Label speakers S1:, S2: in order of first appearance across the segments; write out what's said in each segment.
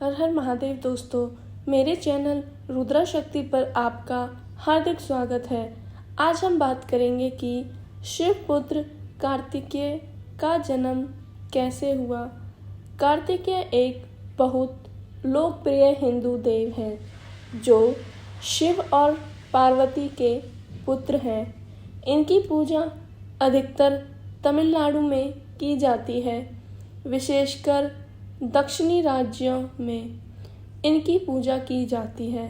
S1: हर हर महादेव दोस्तों, मेरे चैनल रुद्रा शक्ति पर आपका हार्दिक स्वागत है। आज हम बात करेंगे कि शिव पुत्र कार्तिकेय का जन्म कैसे हुआ। कार्तिकेय एक बहुत लोकप्रिय हिंदू देव हैं जो शिव और पार्वती के पुत्र हैं। इनकी पूजा अधिकतर तमिलनाडु में की जाती है, विशेषकर दक्षिणी राज्यों में इनकी पूजा की जाती है।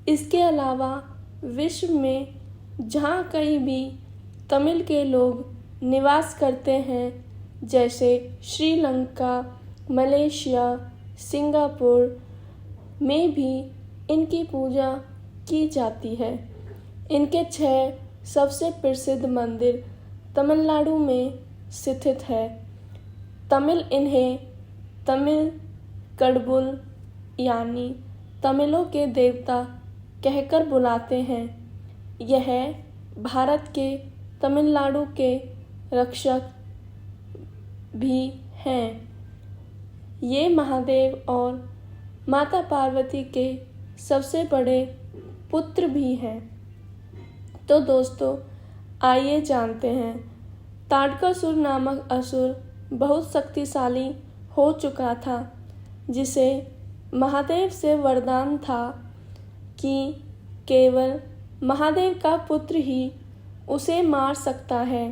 S1: इसके अलावा विश्व में जहाँ कहीं भी तमिल के लोग निवास करते हैं, जैसे श्रीलंका, मलेशिया, सिंगापुर में भी इनकी पूजा की जाती है। इनके 6 सबसे प्रसिद्ध मंदिर तमिलनाडु में स्थित है। तमिल इन्हें तमिल कडुल यानी तमिलों के देवता कहकर बुलाते हैं। यह भारत के तमिलनाडु के रक्षक भी हैं। ये महादेव और माता पार्वती के सबसे बड़े पुत्र भी हैं। तो दोस्तों, आइए जानते हैं। ताड़कासुर नामक असुर बहुत शक्तिशाली हो चुका था, जिसे महादेव से वरदान था कि केवल महादेव का पुत्र ही उसे मार सकता है।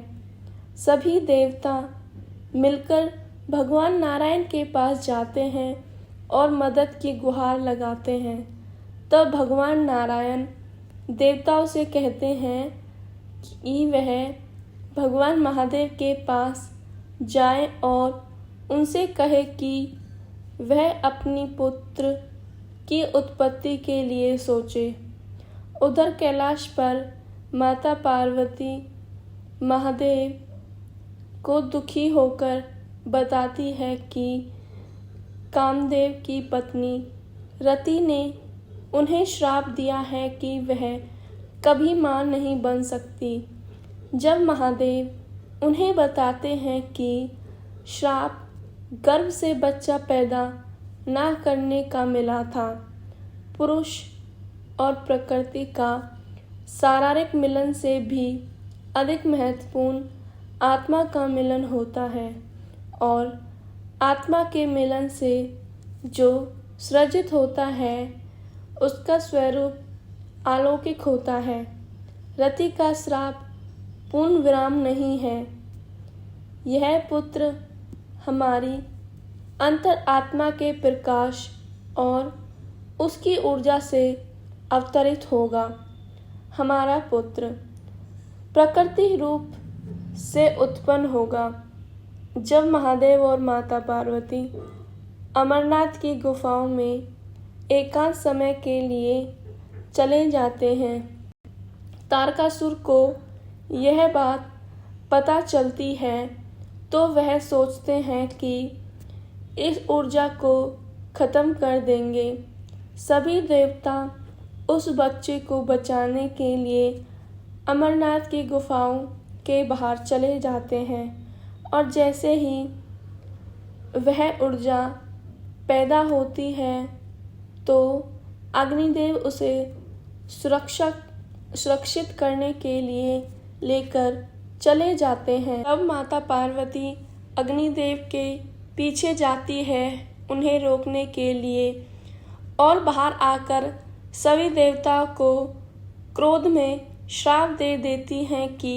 S1: सभी देवता मिलकर भगवान नारायण के पास जाते हैं और मदद की गुहार लगाते हैं। तब भगवान नारायण देवताओं से कहते हैं कि वह भगवान महादेव के पास जाए और उनसे कहे कि वह अपनी पुत्र की उत्पत्ति के लिए सोचे। उधर कैलाश पर माता पार्वती महादेव को दुखी होकर बताती है कि कामदेव की पत्नी रति ने उन्हें श्राप दिया है कि वह कभी मां नहीं बन सकती। जब महादेव उन्हें बताते हैं कि श्राप गर्भ से बच्चा पैदा ना करने का मिला था, पुरुष और प्रकृति का शारीरिक मिलन से भी अधिक महत्वपूर्ण आत्मा का मिलन होता है और आत्मा के मिलन से जो सृजित होता है उसका स्वरूप अलौकिक होता है। रति का श्राप पूर्ण विराम नहीं है। यह पुत्र हमारी अंतर आत्मा के प्रकाश और उसकी ऊर्जा से अवतरित होगा। हमारा पुत्र प्रकृति रूप से उत्पन्न होगा। जब महादेव और माता पार्वती अमरनाथ की गुफाओं में एकांत समय के लिए चले जाते हैं, तारकासुर को यह बात पता चलती है तो वह सोचते हैं कि इस ऊर्जा को ख़त्म कर देंगे। सभी देवता उस बच्चे को बचाने के लिए अमरनाथ की गुफाओं के बाहर चले जाते हैं और जैसे ही वह ऊर्जा पैदा होती है तो अग्निदेव उसे सुरक्षित करने के लिए लेकर चले जाते हैं। तब माता पार्वती अग्निदेव के पीछे जाती है उन्हें रोकने के लिए और बाहर आकर सभी देवताओं को क्रोध में श्राप दे देती हैं कि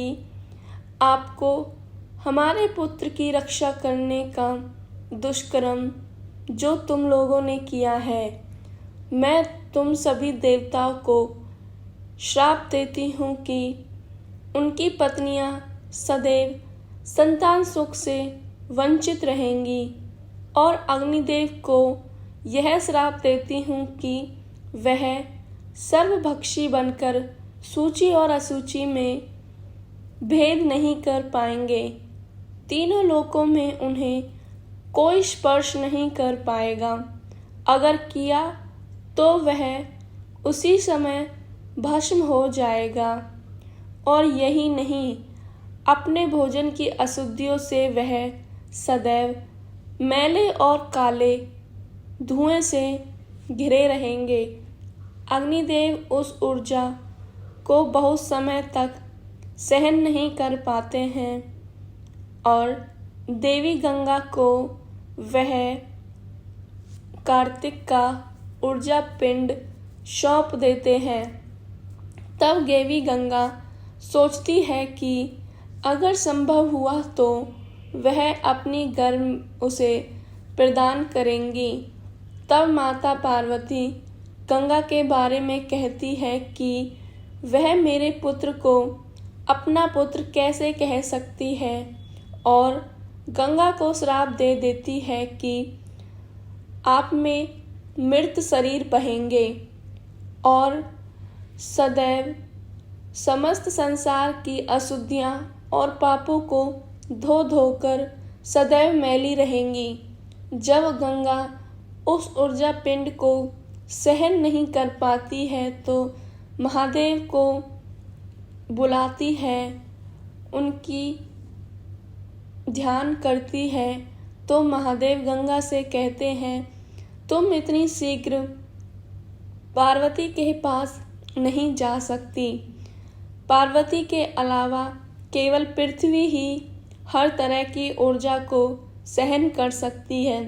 S1: आपको हमारे पुत्र की रक्षा करने का दुष्कर्म जो तुम लोगों ने किया है, मैं तुम सभी देवताओं को श्राप देती हूँ कि उनकी पत्नियाँ सदैव संतान सुख से वंचित रहेंगी और अग्निदेव को यह श्राप देती हूँ कि वह सर्वभक्षी बनकर सूची और असूची में भेद नहीं कर पाएंगे। तीनों लोकों में उन्हें कोई स्पर्श नहीं कर पाएगा। अगर किया तो वह उसी समय भस्म हो जाएगा। और यही नहीं, अपने भोजन की अशुद्धियों से वह सदैव मैले और काले धुएं से घिरे रहेंगे। अग्निदेव उस ऊर्जा को बहुत समय तक सहन नहीं कर पाते हैं और देवी गंगा को वह कार्तिक का ऊर्जा पिंड सौंप देते हैं। तब देवी गंगा सोचती है कि अगर संभव हुआ तो वह अपनी गर्म उसे प्रदान करेंगी। तब माता पार्वती गंगा के बारे में कहती है कि वह मेरे पुत्र को अपना पुत्र कैसे कह सकती है और गंगा को श्राप दे देती है कि आप में मृत शरीर बहेंगे और सदैव समस्त संसार की अशुद्धियाँ और पापों को धो धोकर सदैव मैली रहेंगी। जब गंगा उस ऊर्जा पिंड को सहन नहीं कर पाती है तो महादेव को बुलाती है, उनकी ध्यान करती है तो महादेव गंगा से कहते हैं, तुम इतनी शीघ्र पार्वती के पास नहीं जा सकती। पार्वती के अलावा केवल पृथ्वी ही हर तरह की ऊर्जा को सहन कर सकती है।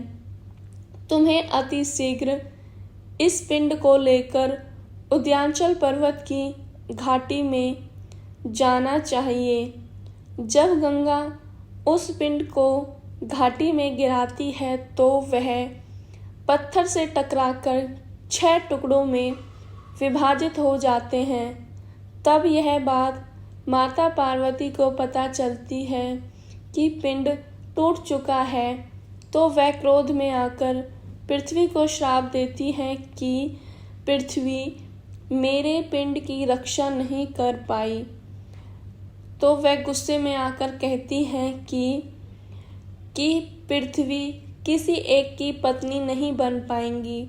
S1: तुम्हें अति शीघ्र इस पिंड को लेकर उद्यांचल पर्वत की घाटी में जाना चाहिए। जब गंगा उस पिंड को घाटी में गिराती है तो वह पत्थर से टकराकर 6 टुकड़ों में विभाजित हो जाते हैं। तब यह बात माता पार्वती को पता चलती है कि पिंड टूट चुका है तो वह क्रोध में आकर पृथ्वी को श्राप देती है कि पृथ्वी मेरे पिंड की रक्षा नहीं कर पाई। तो वह गुस्से में आकर कहती है कि पृथ्वी किसी एक की पत्नी नहीं बन पाएंगी।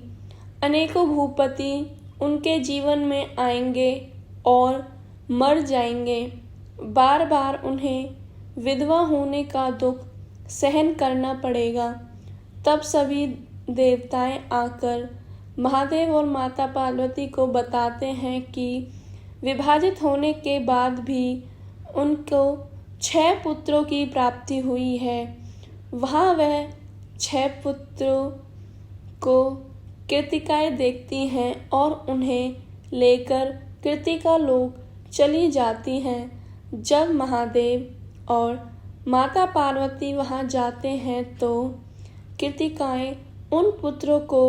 S1: अनेकों भूपति उनके जीवन में आएंगे और मर जाएंगे। बार बार उन्हें विधवा होने का दुख सहन करना पड़ेगा। तब सभी देवताएं आकर महादेव और माता पार्वती को बताते हैं कि विभाजित होने के बाद भी उनको 6 पुत्रों की प्राप्ति हुई है। वहाँ वह 6 पुत्रों को कृतिकाएं देखती हैं और उन्हें लेकर कृतिका लोक चली जाती हैं। जब महादेव और माता पार्वती वहाँ जाते हैं तो कृतिकाएं उन पुत्रों को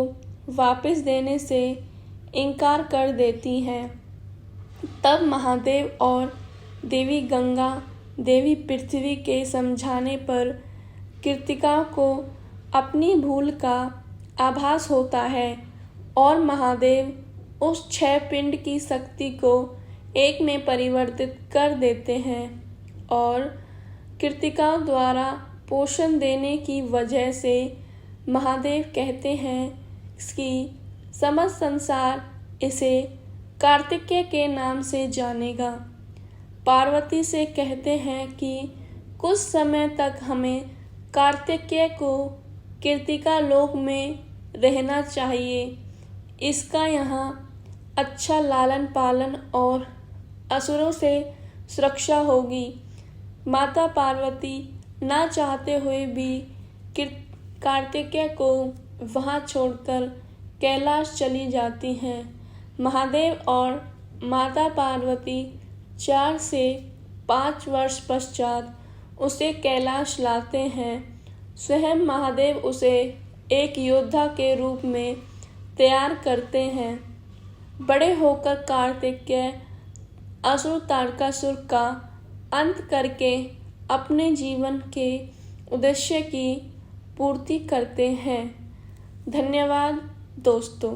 S1: वापस देने से इनकार कर देती हैं। तब महादेव और देवी गंगा देवी पृथ्वी के समझाने पर कृतिका को अपनी भूल का आभास होता है और महादेव उस 6 पिंड की शक्ति को एक में परिवर्तित कर देते हैं और कृतिका द्वारा पोषण देने की वजह से महादेव कहते हैं कि समस्त संसार इसे कार्तिकेय के नाम से जानेगा। पार्वती से कहते हैं कि कुछ समय तक हमें कार्तिकेय को कृतिका लोक में रहना चाहिए। इसका यहाँ अच्छा लालन पालन और असुरों से सुरक्षा होगी। माता पार्वती ना चाहते हुए भी कार्तिकेय को वहाँ छोड़कर कैलाश चली जाती हैं। महादेव और माता पार्वती 4 से 5 वर्ष पश्चात उसे कैलाश लाते हैं। स्वयं महादेव उसे एक योद्धा के रूप में तैयार करते हैं। बड़े होकर कार्तिकेय असुर तारकासुर का अंत करके अपने जीवन के उद्देश्य की पूर्ति करते हैं। धन्यवाद दोस्तों।